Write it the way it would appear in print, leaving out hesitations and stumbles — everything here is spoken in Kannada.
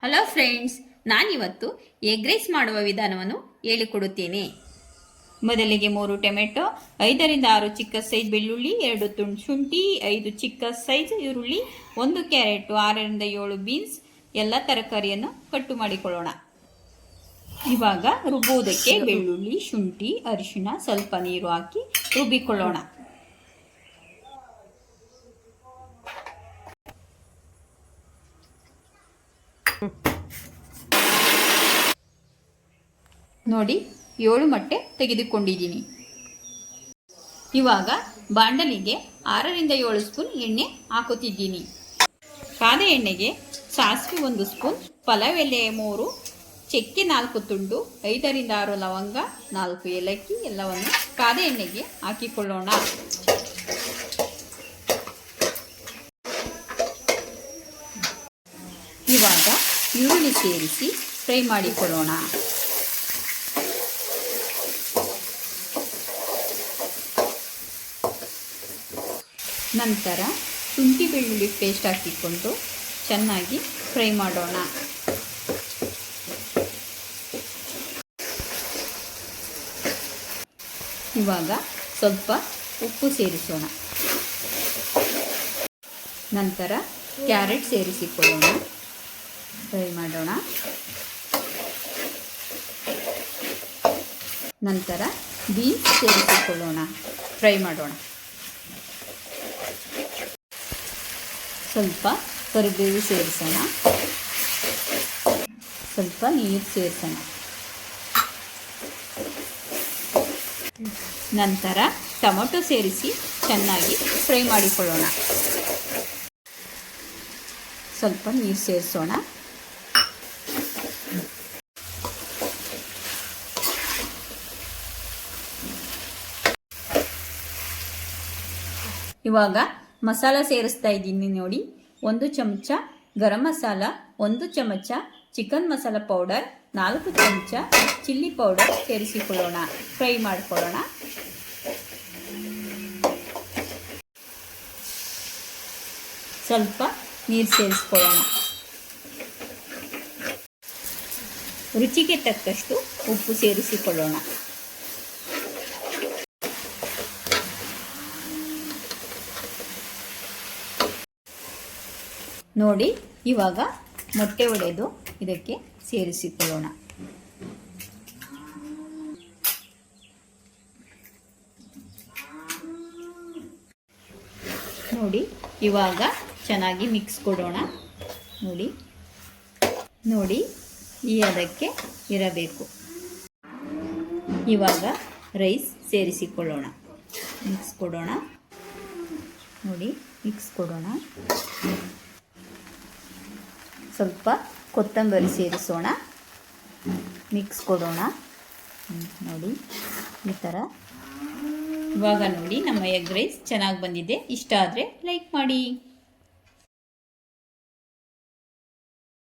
ಹಲೋ ಫ್ರೆಂಡ್ಸ್, ನಾನಿವತ್ತು ಎಗ್ ರೈಸ್ ಮಾಡುವ ವಿಧಾನವನ್ನು ಹೇಳಿಕೊಡುತ್ತೇನೆ. ಮೊದಲಿಗೆ 3 ಟೊಮೆಟೊ, 5ರಿಂದ 6 ಚಿಕ್ಕ ಸೈಜ್ ಬೆಳ್ಳುಳ್ಳಿ, 2 ತುಂಡು ಶುಂಠಿ, 5 ಚಿಕ್ಕ ಸೈಜ್ ಈರುಳ್ಳಿ, 1 ಕ್ಯಾರೆಟ್, 6ರಿಂದ 7 ಬೀನ್ಸ್ ಎಲ್ಲ ತರಕಾರಿಯನ್ನು ಕಟ್ಟು ಮಾಡಿಕೊಳ್ಳೋಣ. ಇವಾಗ ರುಬ್ಬುವುದಕ್ಕೆ ಬೆಳ್ಳುಳ್ಳಿ, ಶುಂಠಿ, ಅರಿಶಿಣ, ಸ್ವಲ್ಪ ನೀರು ಹಾಕಿ ರುಬ್ಬಿಕೊಳ್ಳೋಣ. ನೋಡಿ, 7 ಮೊಟ್ಟೆ ತೆಗೆದುಕೊಂಡಿದ್ದೀನಿ. ಇವಾಗ ಬಾಂಡಲಿಗೆ 6ರಿಂದ 7 ಸ್ಪೂನ್ ಎಣ್ಣೆ ಹಾಕುತ್ತಿದ್ದೀನಿ. ಕಾದ ಎಣ್ಣೆಗೆ ಸಾಸಿವೆ 1 ಸ್ಪೂನ್, ಪಲಾವ್ ಎಲೆ 3, ಚಕ್ಕೆ 4 ತುಂಡು, 5ರಿಂದ 6 ಲವಂಗ, 4 ಏಲಕ್ಕಿ ಎಲ್ಲವನ್ನು ಕಾದ ಎಣ್ಣೆಗೆ ಹಾಕಿಕೊಳ್ಳೋಣ. ಇವಾಗ ಈರುಳ್ಳಿ ಸೇರಿಸಿ ಫ್ರೈ ಮಾಡಿಕೊಳ್ಳೋಣ. ನಂತರ ಶುಂಠಿ ಬೆಳ್ಳುಳ್ಳಿ ಪೇಸ್ಟ್ ಹಾಕಿಕೊಂಡು ಚೆನ್ನಾಗಿ ಫ್ರೈ ಮಾಡೋಣ. ಇವಾಗ ಸ್ವಲ್ಪ ಉಪ್ಪು ಸೇರಿಸೋಣ. ನಂತರ ಕ್ಯಾರೆಟ್ ಸೇರಿಸಿಕೊಳ್ಳೋಣ, ಫ್ರೈ ಮಾಡೋಣ. ನಂತರ ಬೀನ್ಸ್ ಸೇರಿಸಿಕೊಳ್ಳೋಣ, ಫ್ರೈ ಮಾಡೋಣ. ಸ್ವಲ್ಪ ಕರಿಬೇವು ಸೇರಿಸೋಣ, ಸ್ವಲ್ಪ ನೀರು ಸೇರಿಸೋಣ. ನಂತರ ಟೊಮೆಟೊ ಸೇರಿಸಿ ಚೆನ್ನಾಗಿ ಫ್ರೈ ಮಾಡಿಕೊಳ್ಳೋಣ. ಸ್ವಲ್ಪ ನೀರು ಸೇರಿಸೋಣ. ಇವಾಗ ಮಸಾಲ ಸೇರಿಸ್ತಾ ಇದ್ದೀನಿ ನೋಡಿ. 1 ಚಮಚ ಗರಂ ಮಸಾಲ, 1 ಚಮಚ ಚಿಕನ್ ಮಸಾಲ ಪೌಡರ್, 4 ಚಮಚ ಚಿಲ್ಲಿ ಪೌಡರ್ ಸೇರಿಸಿಕೊಳ್ಳೋಣ, ಫ್ರೈ ಮಾಡಿಕೊಳ್ಳೋಣ. ಸ್ವಲ್ಪ ನೀರು ಸೇರಿಸ್ಕೊಳ್ಳೋಣ. ರುಚಿಗೆ ತಕ್ಕಷ್ಟು ಉಪ್ಪು ಸೇರಿಸಿಕೊಳ್ಳೋಣ. ನೋಡಿ, ಇವಾಗ ಮೊಟ್ಟೆ ಒಡೆದು ಇದಕ್ಕೆ ಸೇರಿಸಿಕೊಳ್ಳೋಣ. ನೋಡಿ, ಇವಾಗ ಚೆನ್ನಾಗಿ ಮಿಕ್ಸ್ ಕೊಡೋಣ. ನೋಡಿ ಈ ಅದಕ್ಕೆ ಇರಬೇಕು. ಇವಾಗ ರೈಸ್ ಸೇರಿಸಿಕೊಳ್ಳೋಣ, ಮಿಕ್ಸ್ ಕೊಡೋಣ. ನೋಡಿ, ಮಿಕ್ಸ್ ಕೊಡೋಣ. ಸ್ವಲ್ಪ ಕೊತ್ತಂಬರಿ ಸೇರಿಸೋಣ, ಮಿಕ್ಸ್ ಕೊಡೋಣ. ನೋಡಿ ಈ ಥರ. ಇವಾಗ ನೋಡಿ, ನಮ್ಮ ಎಗ್ ರೈಸ್ ಚೆನ್ನಾಗಿ ಬಂದಿದೆ. ಇಷ್ಟ ಆದರೆ ಲೈಕ್ ಮಾಡಿ.